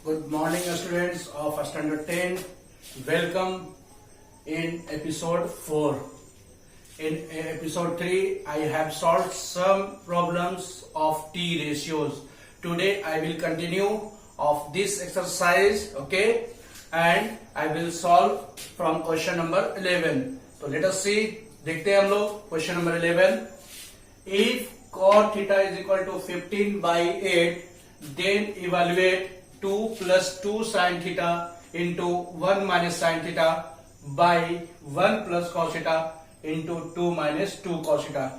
Good morning, students of standard 10. Welcome in episode 4. In episode 3, I have solved some problems of T ratios. Today, I will continue of this exercise, okay? And I will solve from question number 11. So let us see. देखते हैं हम लोग question number 11. If cot theta is equal to 15 by 8, then evaluate 2 plus 2 sin theta into 1 minus sin theta by 1 plus cos theta into 2 minus 2 cos theta.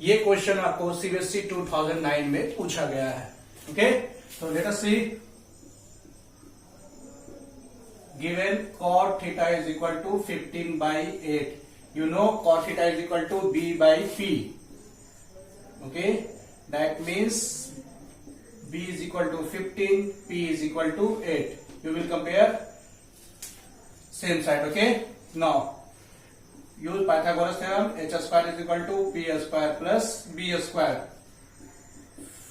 ये question आपको CBSE 2009 में पूछा गया है. ओके, तो let us see. Given cot theta is equal to 15 by 8. You know cot theta is equal to b by p. Okay, that means b is equal to 15, p is equal to 8. You will compare same side. Okay, now use Pythagoras theorem. H square is equal to p square plus b square.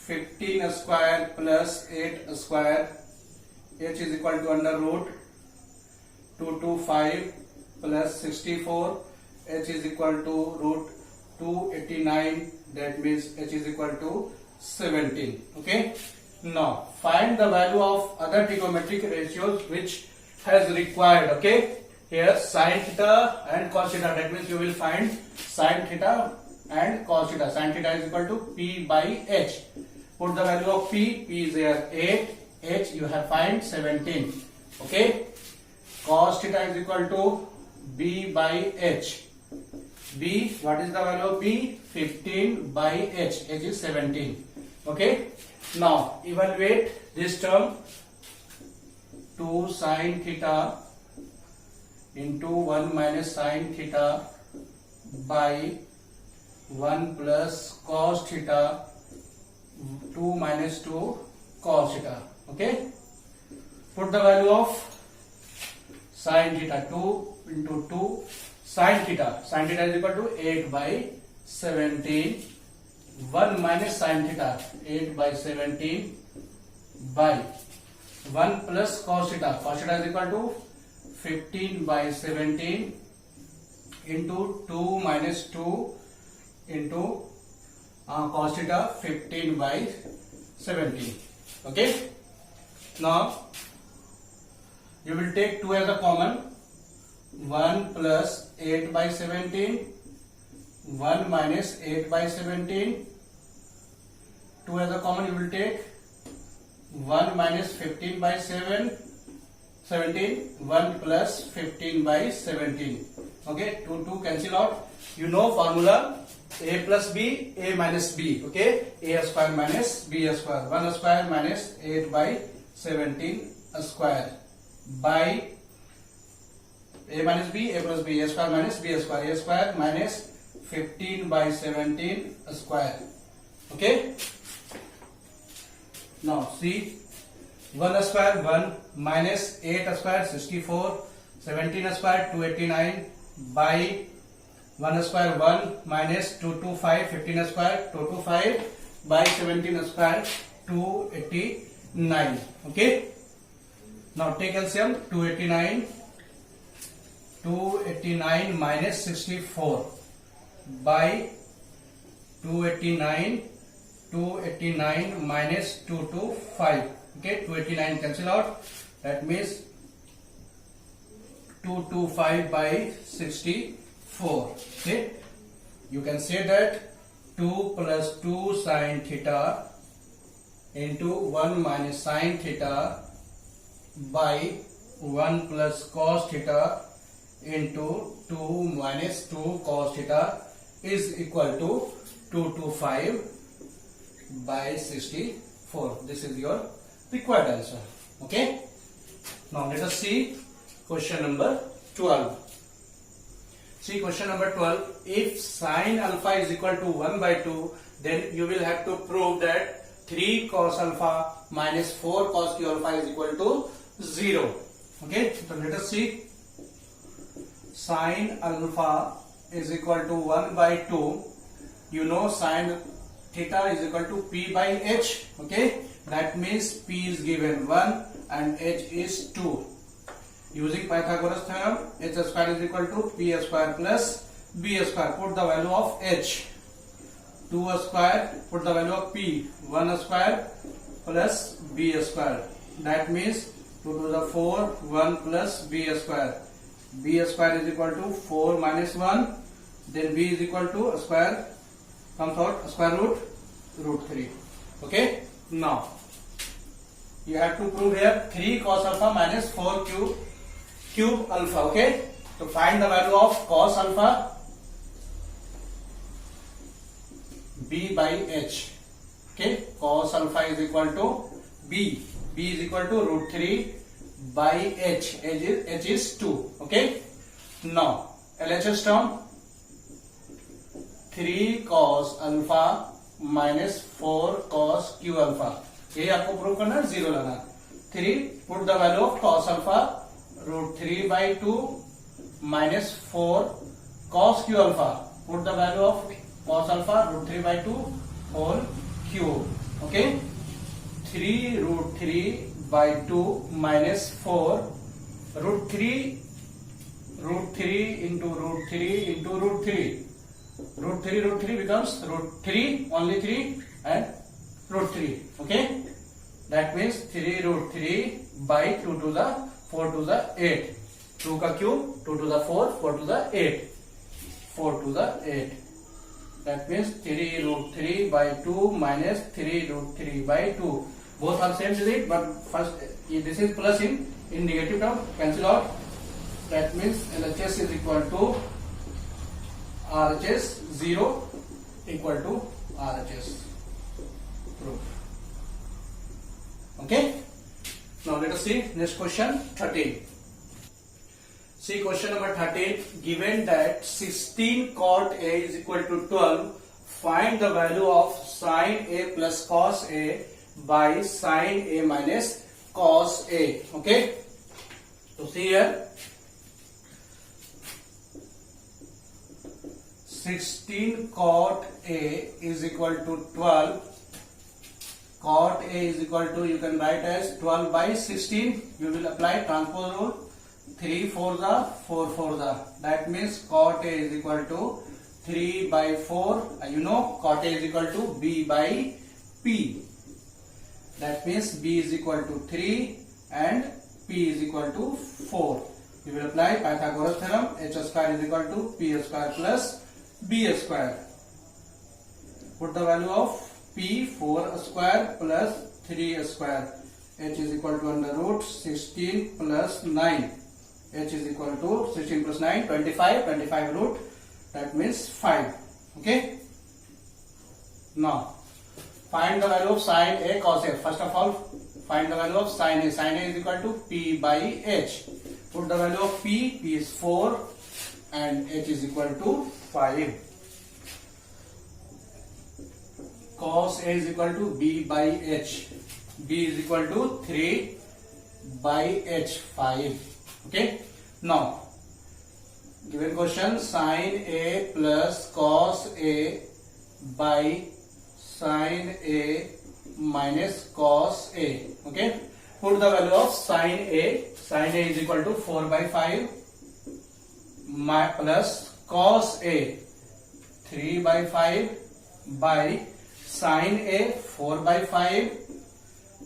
15 square plus 8 square. H is equal to under root 225 plus 64. H is equal to root 289. That means H is equal to 17. Okay. Now find the value of other trigonometric ratios which has required. Okay. Here sin theta and cos theta. That means you will find sin theta and cos theta. Sin theta is equal to p by h. Put the value of p. P is here 8. H you have find 17. Okay. Cos theta is equal to b by h. B, what is the value of B? 15 by H. H is 17. Okay. Now evaluate this term. 2 sin theta into 1 minus sin theta by 1 plus cos theta 2 minus 2 cos theta. Okay. Put the value of sin theta 2 into 2 sin theta. Sin theta is equal to 8 by 17. 1 minus sin theta 8 by 17 by 1 plus cos theta. Cos theta is equal to 15 by 17 into 2 minus 2 into cos theta 15 by 17. Okay. Now you will take 2 as a common. 1 plus 8 by 17, 1 minus 8 by 17, 2 as a common you will take, 1 minus 15 by 17, 1 plus 15 by 17. Okay, 2 cancel out. You know formula a plus b, a minus b. Okay, a square minus b square. 1 square minus 8 by 17 square by a minus b, a plus b, a square minus b square, a square minus 15 by 17 square. Okay. Now see, 1 square 1 minus 8 square 64, 17 square 289 by 1 square 1 minus 225, 15 square 225 by 17 square 289. Okay. Now take LCM. 289 minus 64 by 289 minus 225. Okay, 289 cancel out. That means 225 by 64. Okay, you can say that 2 plus 2 sin theta into 1 minus sin theta by 1 plus cos theta into 2 minus 2 cos theta is equal to 225 by 64. This is your required answer. Okay. Now let us see question number 12. See question number 12. If sin alpha is equal to 1 by 2, then you will have to prove that 3 cos alpha minus 4 cos q alpha is equal to 0. Okay. So let us see. Sin alpha is equal to 1 by 2. You know sin theta is equal to p by h. Okay. That means P is given 1 and H is 2. Using Pythagoras theorem, H square is equal to P square plus B square. Put the value of H. 2 square, put the value of P. 1 square plus B square. That means 2 to the 4, 1 plus B square. B square is equal to 4 minus 1. Then B is equal to square, comes out square root 3. Okay. Now, you have to prove here 3 cos alpha minus 4 cube alpha. Okay. To find the value of cos alpha, B by H. Okay. Cos alpha is equal to B. B is equal to root 3 by H. H is 2. Okay. Now, LHS term, 3 cos alpha minus 4 cos q alpha. ये आपको prove करना है, 0 लाना. 3, put the value of cos alpha root 3 by 2 minus 4 cos q alpha. Put the value of cos alpha root 3 by 2 whole cube. Okay. 3 root 3 by 2 minus 4 root 3 into root 3 into root 3. Root 3 becomes root 3, only 3 and root 3. Okay. That means 3 root 3 by 2 to the 4 to the 8. 2 का cube, 2 to the 4, 4 to the 8. 4 to the 8. That means 3 root 3 by 2 minus 3 root 3 by 2. Both are same digit, but first this is plus in negative term, cancel out. That means LHS is equal to RHS 0 equal to RHS. Proof. Okay. Now let us see next question 13. See question number 13. Given that 16 cot A is equal to 12, find the value of sin A plus cos A by sin A minus cos A. Okay. So see here, 16 cot A is equal to 12. Cot A is equal to, you can write as 12 by 16. You will apply transpose rule. 3 4 the 4 4 the. That means cot A is equal to 3 by 4. You know cot A is equal to B by P. That means B is equal to 3 and P is equal to 4. You will apply Pythagoras theorem. H square is equal to P square plus B square. Put the value of P, 4 square plus 3 square. H is equal to under root 16 plus 9. H is equal to 16 plus 9, 25. 25 root. That means 5. Okay. Now, find the value of sin A cos A. First of all, find the value of sin A. Sin A is equal to P by H. Put the value of P. P is 4 and H is equal to 5. Cos A is equal to B by H. B is equal to 3 by H, 5. Okay. Now, given question, sin A plus cos A by sin A minus cos A. Okay. Put the value of sin A. Sin A is equal to 4 by 5 plus cos A 3 by 5 by sin A 4 by 5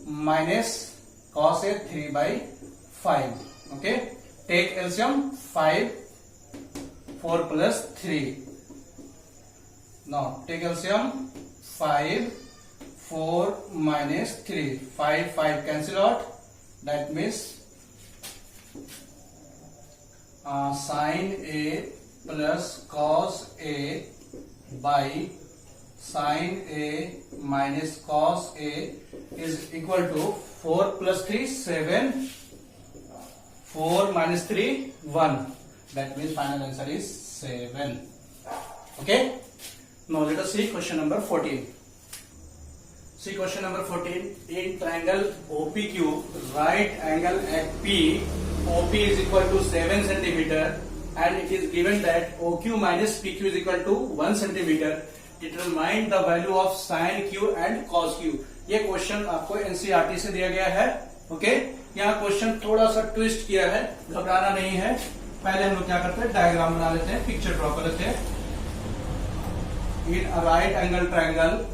minus cos A 3 by 5. Okay. Take LCM 5, 4 plus 3. Now take LCM 5, 4 minus 3. 5, 5 cancel out. That means sin A plus cos A by sin A minus cos A is equal to 4 plus 3, 7. 4 minus 3, 1. That means final answer is 7. Okay. Now let us see question number 14. See question number 14. In triangle OPQ, right angle at P, OP is equal to 7 centimeter and it is given that OQ minus PQ is equal to 1 centimeter. Determine the value of sin Q and cos Q. ये question आपको NCERT से दिया गया है। Okay, यहाँ question थोड़ा सा twist किया है, घबराना नहीं है। पहले हम लोग क्या करते हैं, डायग्राम बना लेते हैं, पिक्चर ड्रॉ कर लेते हैं। In a right angle triangle,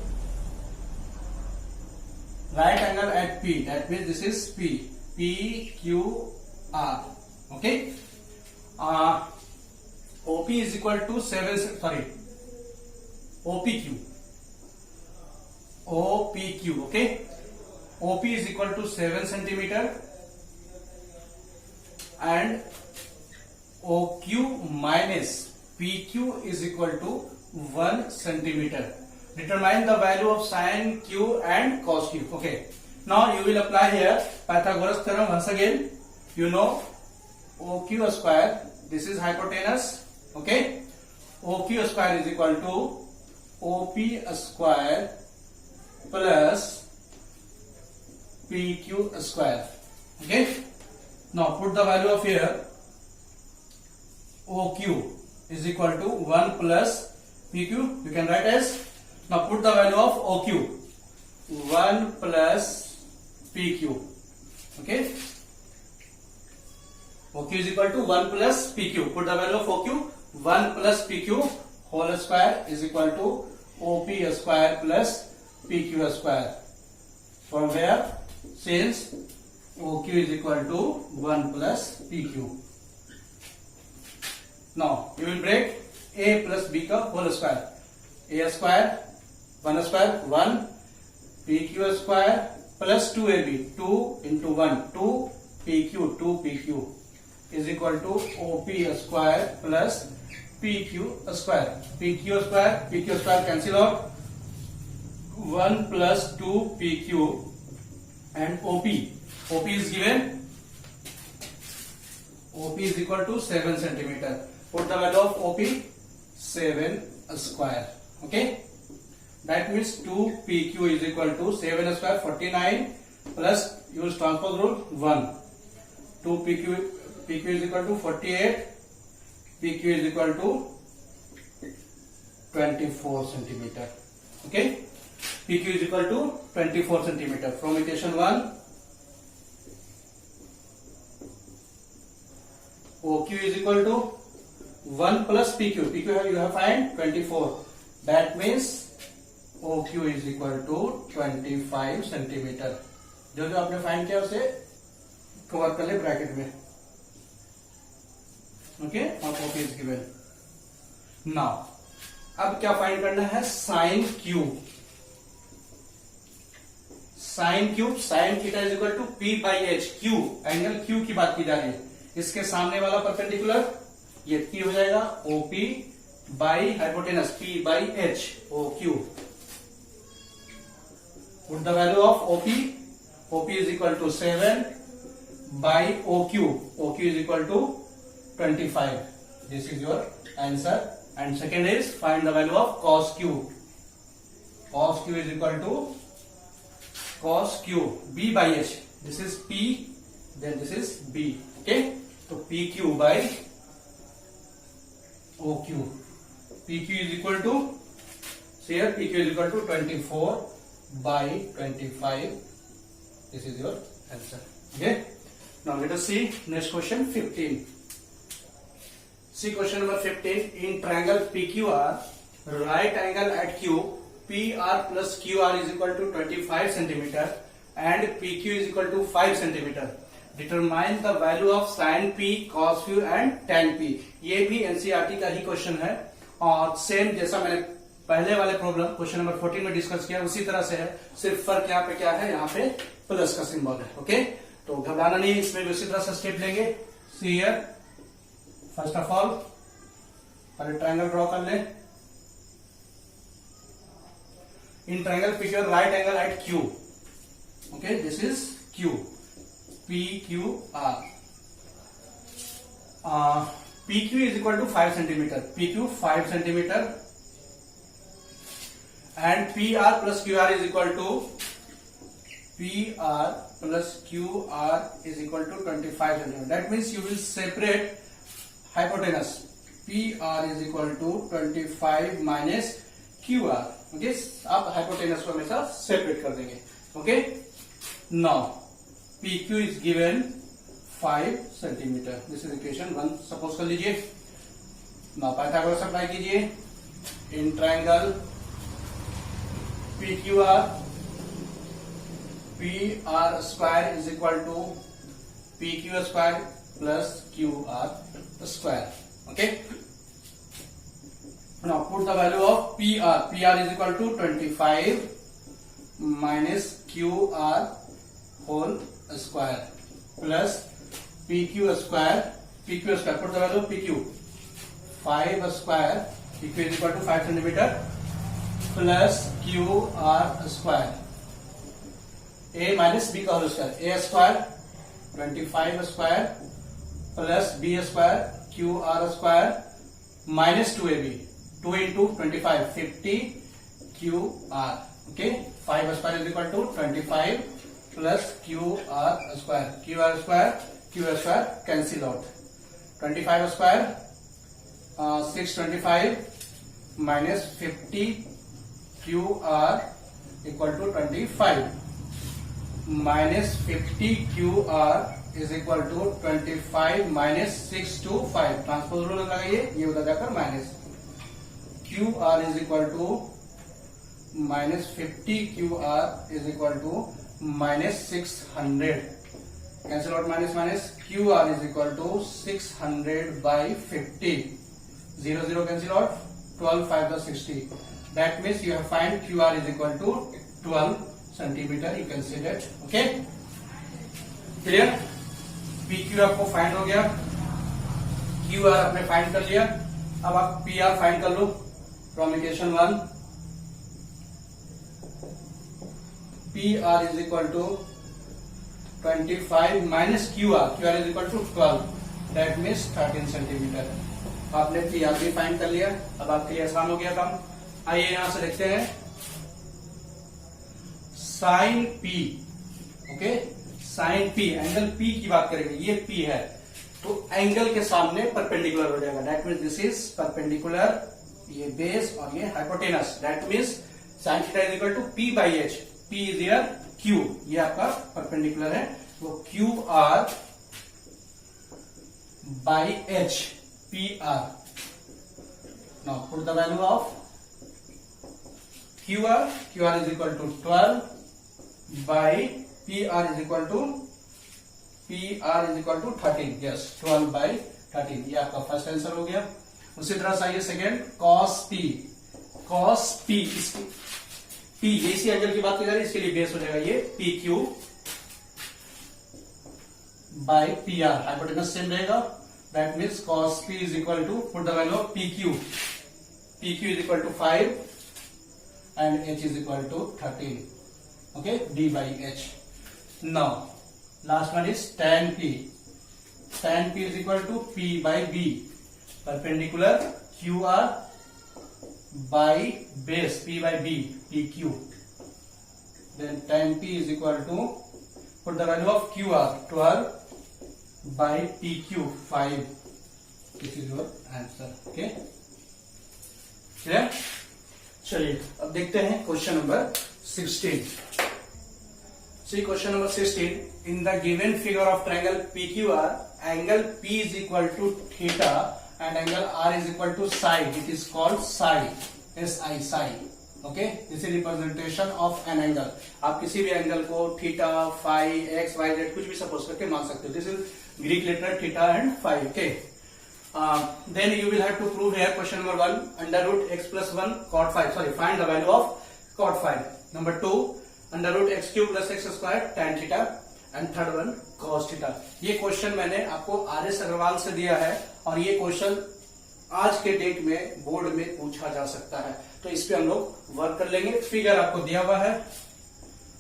right angle at P, that means this is P, P Q R. Okay, OP is equal to 7, sorry, OPQ, OPQ. Okay, OP is equal to 7 centimeter and OQ minus PQ is equal to 1 centimeter. Determine the value of sin Q and cos Q. Okay, now you will apply here Pythagoras theorem once again. You know OQ square, this is hypotenuse. Okay, OQ square is equal to OP square plus PQ square. Okay, now put the value of here. OQ is equal to 1 plus PQ. You can write as, now put the value of OQ, 1 plus PQ. Okay, OQ is equal to 1 plus PQ. Put the value of OQ, 1 plus PQ whole square is equal to OP square plus PQ square. From where, since OQ is equal to 1 plus PQ. Now you will break A plus B का whole square. A square 1 square 1, PQ square plus 2AB, 2 into 1, 2 PQ is equal to OP square plus PQ square. PQ square cancel out, 1 plus 2 PQ and OP is given, OP is equal to 7 centimeter. Put the value of OP, 7 square. Okay, that means 2PQ is equal to 7 square 49 plus, use transpose rule, 1. 2PQ is equal to 48, PQ is equal to 24 centimeter. Okay, PQ is equal to 24 centimeter. From equation 1, OQ is equal to 1 plus PQ. PQ you have find 24. That means OQ is equal to 25 centimetre. जो जो आपने find किया उसे cover कर ले bracket में. Okay, और OP is given. Now अब क्या फाइंड करना है, sine cube. Sine cube, sine theta is equal to P by H. Q, angle Q की बात की जा रही है. इसके सामने वाला परपेंडिकुलर ये P हो जाएगा, OP by hypotenuse P by H, OQ. Put the value of OP. OP is equal to 7 by OQ. OQ is equal to 25. This is your answer. And second is find the value of cos Q. Cos Q is equal to cos Q, B by H. This is P, then this is B. Okay, so PQ by OQ. PQ is equal to, see here, PQ is equal to 24 by 25. This is your answer. Okay, now let us see next question 15. See question number 15. In triangle PQR, right angle at Q, PR plus QR is equal to 25 centimeter and PQ is equal to 5 centimeter. Determine the value of sin P, cos Q and tan P. ये भी NCERT का ही question है और same जैसा मैंने पहले वाले problem question number 14 में डिस्कस किया उसी तरह से है. सिर्फ फर्क यहाँ पे क्या है, यहाँ पे प्लस का सिंबल है. ओके, तो घबराना नहीं, इसमें भी उसी तरह से स्टेप लेंगे. See here, first of all पहले ट्रायंगल ड्रॉ कर ले. In triangle picture right angle at Q. Okay, this is Q, PQR. PQ is equal to 5 centimeter. PQ 5 centimeter and PR plus QR is equal to PR plus QR is equal to 25 centimeter. That means you will separate hypotenuse. PR is equal to 25 minus QR. Okay, आप hypotenuse को हमेशा separate कर देंगे. Okay, now PQ is given 5 centimetre. This is equation 1 suppose कर लीजिए। Now Pythagoras apply कीजिए in triangle PQR, PR square is equal to PQ square plus QR square. Okay, now put the value of PR। PR is equal to 25 minus QR whole square plus PQ square. PQ square put the value of PQ 5 square, PQ is equal to 5 centimetre plus QR square. A minus B का whole square, A square 25 square plus B square QR square minus 2AB, 2 into 25 50 QR। Okay, 5 square is equal to 25 plus QR square. QR square cancel out. 25 square 625 minus 50 QR equal to 25 minus 50 QR is equal to 25 minus 6 to 5। Transpose rule लगाइए, ये होता जाकर minus QR is equal to minus 50 QR is equal to minus 600। Cancel out minus minus, QR is equal to 600 by 50। 0 0 cancel out, 12 5 the 60. That means you have find QR is equal to 12 centimeter. You can say that. Okay, clear? PQ आपको find हो गया, QR आपने find कर लिया। अब आप PR find कर लो from equation 1। PR is equal to 25 minus QR is equal to 12. That means 13 centimeter. आपने PR भी फाइंड कर लिया। अब आपके लिए आसान हो गया काम। आइए यहां से देखते हैं sine P। Okay, sine P, angle P की बात करेंगे। ये P है तो एंगल के सामने परपेंडिकुलर हो जाएगा। That means this is perpendicular, ये बेस और ये hypotenuse. That means sine theta is equal to P by H। P is here Q, ये आपका परपेंडिकुलर है, वो QR by H PR। Now put the value of QR is equal to 12 by PR is equal to 13। Yes, 12 by 13। ये आपका first answer हो गया। उसी तरह से आइए सेकेंड, cos P इसकी P इसी एंगल की बात की जा रही है, इसके लिए बेस हो जाएगा ये PQ by PR। Hypotenuse same रहेगा। That means cos P is equal to, put the value of PQ is equal to 5 and H is equal to 13. Okay, D by H. Now last one is tan P is equal to P by B, perpendicular QR by base P by B, PQ. Then tan P is equal to, put the value of QR 12 by PQ 5. This is your answer. Okay, clear? चलिए अब देखते हैं question number 16। See question number 16. In the given figure of triangle PQR, angle P is equal to theta and angle R is equal to psi. It is called psi. SI psi. Okay, this is representation of an angle. आप किसी भी angle को theta, phi, x, y, z कुछ भी suppose करके मान सकते हो। This is Greek letter theta and phi. Okay, then you will have to prove here question number 1 under root x plus 1 cot 5। Sorry, find the value of cot 5। Number 2 under root x cube plus x square tan theta and third one cos theta. ये question मैंने आपको RS Agarwal से दिया है और ये question आज के डेट में बोर्ड में पूछा जा सकता है, तो इस पे हम लोग वर्क कर लेंगे। फिगर आपको दिया हुआ है,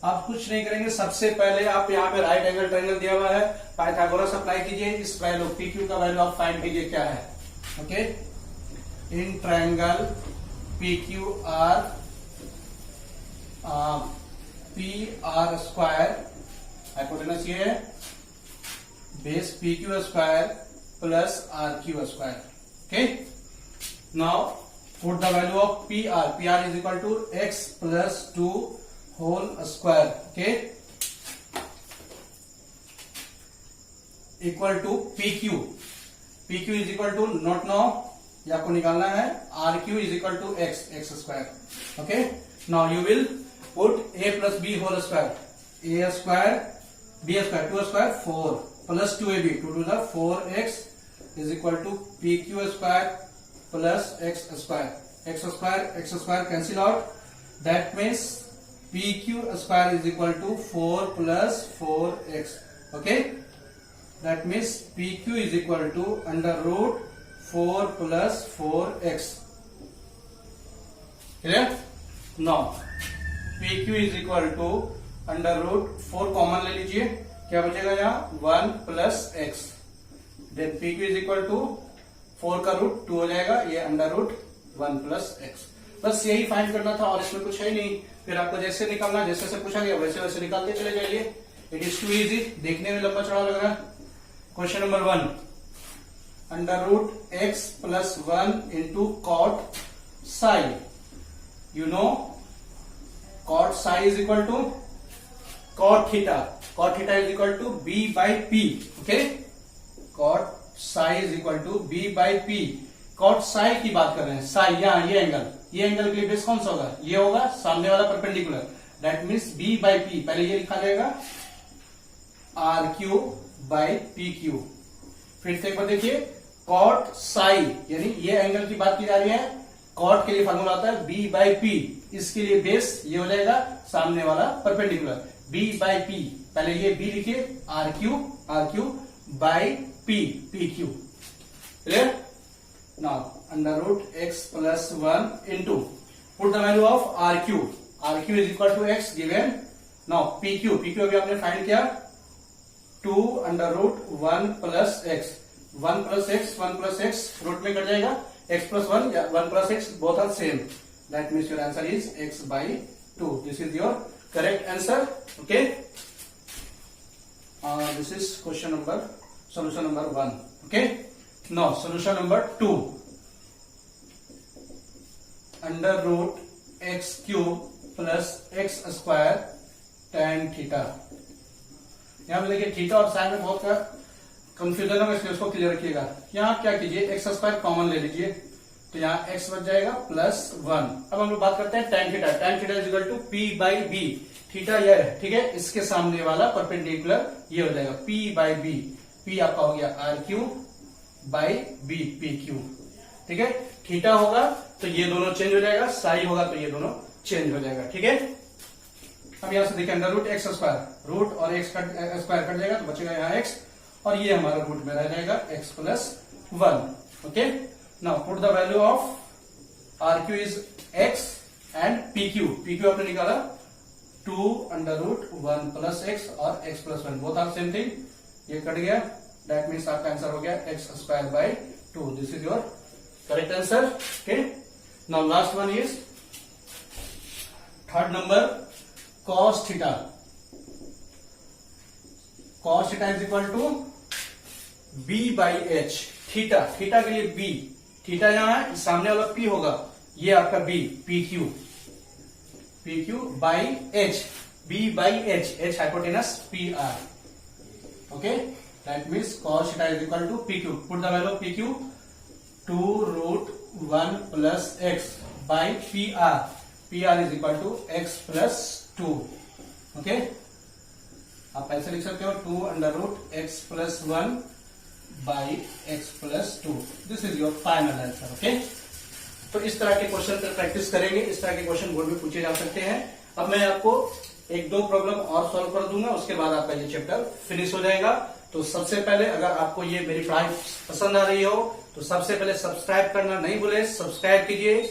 आप कुछ नहीं करेंगे। सबसे पहले आप यहाँ पे राइट एंगल ट्रायंगल दिया हुआ है, पाइथागोरस अप्लाई कीजिए। इस वैल्यू PQ का वैल्यू आप फाइंड कीजिए क्या है। ओके, इन triangle PQR PR square, hypotenuse ये है, base PQ square plus RQ square. Okay, now put the value of PR is equal to x plus 2 whole square, okay, equal to P Q. P Q is equal to not no, ये आपको निकालना है, R Q is equal to X, X square, okay. Now you will put A plus B whole square, A square B square, two square 4 plus 2ab, 2 to the 4x is equal to P Q square plus x square, X square cancel out, that means P Q square is equal to 4 plus 4x, okay, that means P Q is equal to under root 4 plus 4x, clear. Now P Q is equal to under root 4 common ले लीजिए, क्या बचेगा यहाँ 1 plus X, then P Q is equal to 4 का root 2 हो जाएगा, ये under root 1 plus x. बस यही फाइंड करना था और इसमें कुछ है नहीं, फिर आपको जैसे निकालना, जैसे से पूछा गया वैसे वैसे निकालते चले जाइए। इट इज टू इजी, देखने में लंबा चौड़ा लग रहा है। Question number 1, under root x plus 1 into cot psi, you know cot psi is equal to cot theta, cot theta is equal to B by P, okay, cot psi is equal to B by P. Cot psi की बात कर रहे हैं, साई यहाँ ये angle के लिए base कौन सा होगा, ये होगा सामने वाला perpendicular, that means B by P, पहले ये लिखा जाएगा R Q by P Q. फिर से एक बार देखिए, कॉट साई यानी ये एंगल की बात की जा रही है, कॉट के लिए फॉर्मूला आता है बी बाई पी, इसके लिए बेस ये हो जाएगा सामने वाला परपेंडिकुलर, बी बाई पी, पहले ये बी लिखिए R Q by P, P Q, clear. Now under root x plus 1 into, put the value of R Q is equal to X given. Now P Q अभी आपने find किया 2 under root 1 plus X, 1 plus X root में cut जाएगा, x plus 1 या 1 plus x both are same, that means your answer is x by 2. This is your correct answer, okay. This is solution number 1, okay. Now solution number 2, under root x cube plus x square tan theta। यहाँ पे देखिए theta और sign में बहुत का confusion होगा, इसलिए उसको क्लियर रखिएगा। यहाँ क्या कीजिए, एक्स स्क्वायर कॉमन ले लीजिए, तो यहाँ एक्स बच जाएगा प्लस 1। अब हम लोग बात करते हैं tan theta, tan theta is equal to P by B, theta ये है, ठीक है, इसके सामने वाला परपेंडिकुलर ये हो जाएगा p बाई बी, p आपका हो गया R Q by B, P Q, ठीक है। थीटा होगा तो ये दोनों चेंज हो जाएगा, साई होगा तो ये दोनों चेंज हो जाएगा, ठीक है। अब यहां से देखिए under root X square, root और एक्स स्क्वायर कट जाएगा तो बचेगा यहाँ एक्स, और ये हमारा रूट में रह जाएगा x plus 1, okay. Now put the value of R Q is x and P Q आपने निकाला 2 अंडर रूट 1 प्लस एक्स और x plus 1, both are same thing, ये कट गया, दैट मीन्स आपका आंसर हो गया x square by 2। This is your correct answer, okay. Now last one is third number, cos theta, cos theta is equal to b by H, theta के लिए b, theta यहां है, सामने वाला p होगा, ये आपका b, P Q by H, b by H, H hypotenuse P R, okay, that means cos theta is equal to P Q. Put the value of P Q 2 root 1 plus X by P R is equal to X plus 2, ओके। आप ऐसे लिख सकते हो 2 under root x plus 1 by X plus 2, this is your final answer, okay. तो इस तरह के क्वेश्चन पर प्रैक्टिस करेंगे, इस तरह के क्वेश्चन बोर्ड में पूछे जा सकते हैं। अब मैं आपको 1-2 प्रॉब्लम और सॉल्व कर दूंगा, उसके बाद आपका ये चैप्टर फिनिश हो जाएगा। तो सबसे पहले अगर आपको ये मेरी पढ़ाई पसंद आ रही हो तो सबसे पहले सब्सक्राइब करना नहीं भूले, सब्सक्राइब कीजिए,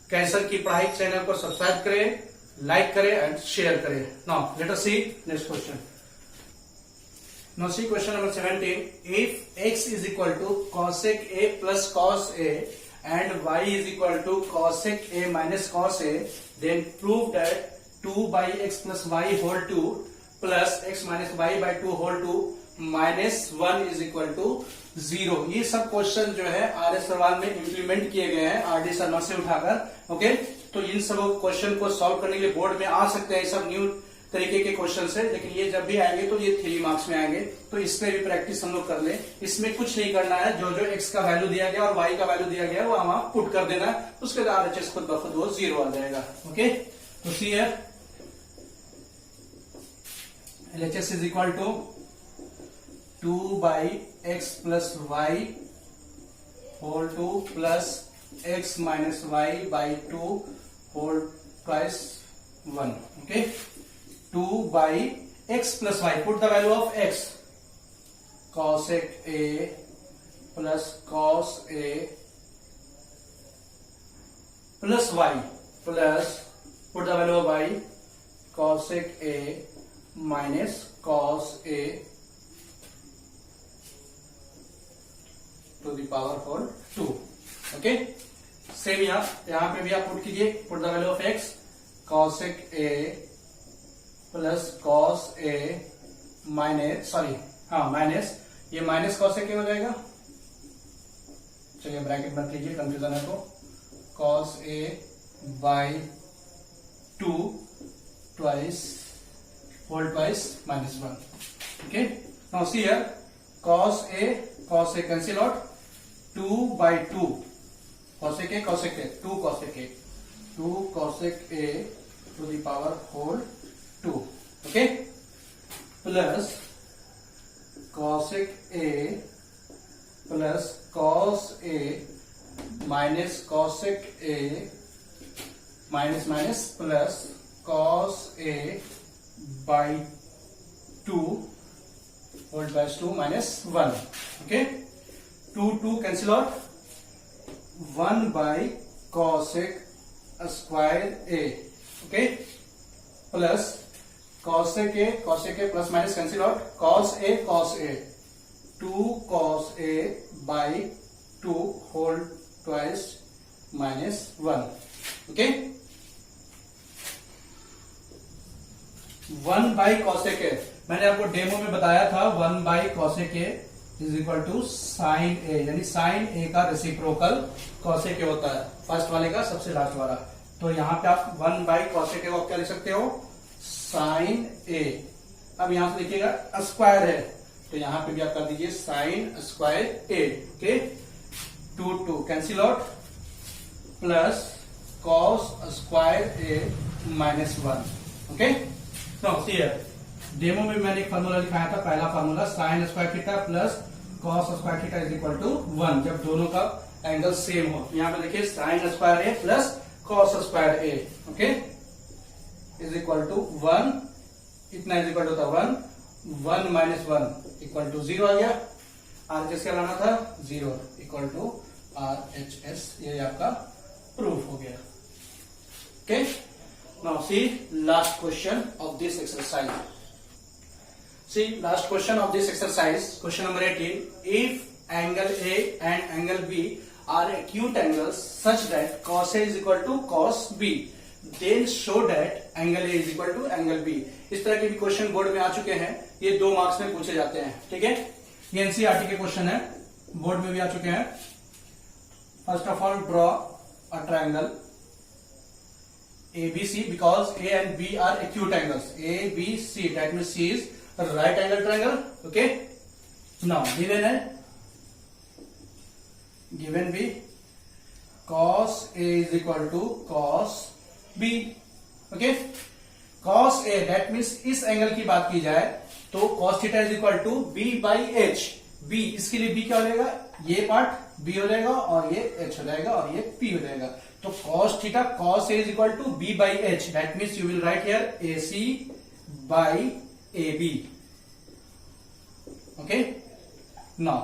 कैसर की पढ़ाई चैनल को सब्सक्राइब करें, लाइक करें एंड शेयर करें। Now let us see next question. Now see question number 17. If x is equal to cosec a plus cos a and y is equal to cosec a minus cos a, then prove that 2 by x plus y whole 2 plus x minus y by 2 whole 2 minus 1 is equal to 0। ये सब question जो है R S सवाल में implement किए गए हैं R D Sharma से उठाकर, ओके। तो इन सब क्वेश्चन को सॉल्व करने के लिए बोर्ड में आ सकते हैं, सब न्यू तरीके के क्वेश्चन है, लेकिन ये जब भी आएंगे तो ये 3 मार्क्स में आएंगे। तो इसमें भी प्रैक्टिस हम लोग कर ले। इसमें कुछ नहीं करना है, जो जो x का वैल्यू दिया गया और y का वैल्यू दिया गया वो वहां पुट कर देना है, उसके बाद RHS खुद ब खुद वो 0 आ जाएगा। ओके, तो सी है LHS is equal to 2/x plus Y whole 2 plus x minus Y by 2 whole twice 1। Okay, 2/x plus y, put the value of x, cosec a plus cos a plus y plus put the value of y, cosec a minus cos a to the power whole 2। Okay, same यहां पे भी आप put कीजिए, put the value of x, cosec a plus cos A minus minus ये minus cos A क्या हो जाएगा, चलिए ब्रैकेट मत लीजिए, कंफ्यूजन है तो cos A by 2 twice whole twice minus 1। Okay, now see here cos A cancel out, 2/2 cosec A 2 cosec A to the power whole 2। Okay, plus cosec a plus cos a minus cosec a minus minus plus cos a by 2 whole by 2 minus 1। Okay, 2 cancel out, 1 cosec square a। Okay, plus cosec a plus minus cancel out, cos a 2 cos a by 2 whole twice minus 1। Okay, 1 cosec a मैंने आपको demo में बताया था, 1 cosec a is equal to sine a, यानी sine a का reciprocal cosec a होता है, first वाले का सबसे लास्ट वाला। तो यहां पे आप 1 cosec a को आप क्या लिख सकते हो, साइन ए। अब यहां से लिखिएगा स्क्वायर है, तो यहां पे भी आप कर दीजिए sine square A. Okay, 2 cancel out, plus cos square A minus 1। Okay, now see here demo में मैंने एक फार्मूला लिखाया था, पहला formula sine square theta plus cos square theta is equal to 1, जब दोनों का एंगल सेम हो। यहां पे देखिए sine square A plus cos square A, okay, is equal to 1, इतना इज इक्वल टू था 1 माइनस 1 इक्वल टू 0 आ गया। RHS क्या लाना था, 0 इक्वल टू RHS, ये आपका प्रूफ हो गया। Okay, now see last question of this exercise. See last question of this exercise, question number 18, if angle A and angle B are acute angles such that cos A is equal to cos B, then show that angle A is equal to angle B। इस तरह के भी question board में आ चुके हैं, ये 2 marks में पूछे जाते हैं। ठीक है, ये NCERT के क्वेश्चन है, बोर्ड में भी आ चुके हैं। First of all draw a triangle ABC because A and B are acute angles, ABC, that means C is a right angle triangle। okay, now given B, cos A is equal to cos B। okay, cos A that means इस angle की बात की जाए तो cos theta is equal to B by H। B, इसके लिए B क्या हो जाएगा, ये पार्ट B हो जाएगा और ये H हो जाएगा और ये P हो जाएगा। तो cos theta cos A is equal to B by H, that means you will write here AC by AB। Okay, now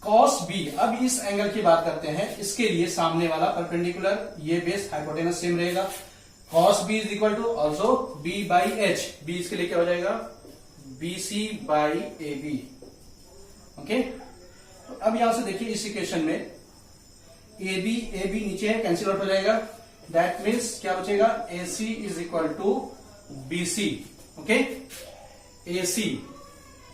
cos B, अब इस एंगल की बात करते हैं, इसके लिए सामने वाला परपेंडिकुलर, ये बेस हाइपोटेनस सेम रहेगा। cos B is equal to also B by H, B इसके लिए क्या हो जाएगा, BC by AB। ओके, तो अब यहां से देखिए इस इक्वेशन में AB नीचे है, कैंसिल आउट हो जाएगा, दैट मीन्स क्या बचेगा, AC is equal to BC। Okay, AC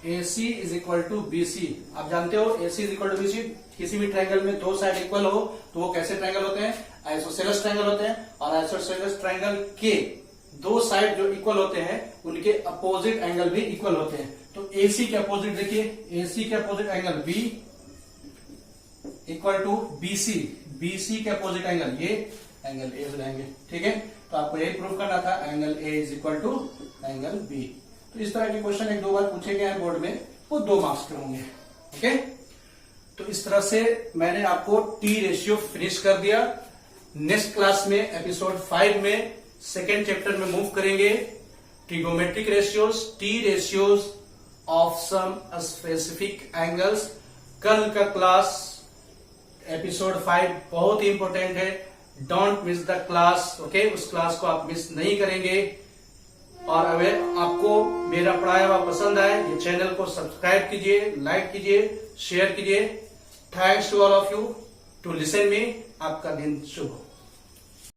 AC is equal to BC। आप जानते हो AC is equal to BC, किसी भी ट्रायंगल में दो साइड इक्वल हो तो वो कैसे ट्रायंगल होते हैं? आइसोसेलेस ट्रायंगल होते हैं। और आइसोसेलेस ट्रायंगल के दो साइड जो इक्वल होते हैं उनके अपोजिट एंगल भी इक्वल होते हैं। तो AC के अपोजिट देखिए, AC के opposite angle B equal to BC, BC के अपोजिट एंगल ये एंगल A हो जाएंगे। ठीक है, तो आपको यही प्रूव करना था, angle A is equal to angle B। तो इस तरह के क्वेश्चन एक दो बार पूछे गए हैं बोर्ड में, वो 2 मार्क्स के होंगे। ओके, तो इस तरह से मैंने आपको T रेशियो फिनिश कर दिया। नेक्स्ट क्लास में एपिसोड 5 में सेकेंड चैप्टर में मूव करेंगे trigonometric ratios, T ratios of some specific angles. कल का क्लास एपिसोड 5 बहुत ही इंपॉर्टेंट है, don't miss the class. Okay, उस क्लास को आप मिस नहीं करेंगे। और अगर आपको मेरा पढ़ाया हुआ पसंद आए, ये चैनल को सब्सक्राइब कीजिए, लाइक कीजिए, शेयर कीजिए। Thanks to all of you to listen me. आपका दिन शुभ हो।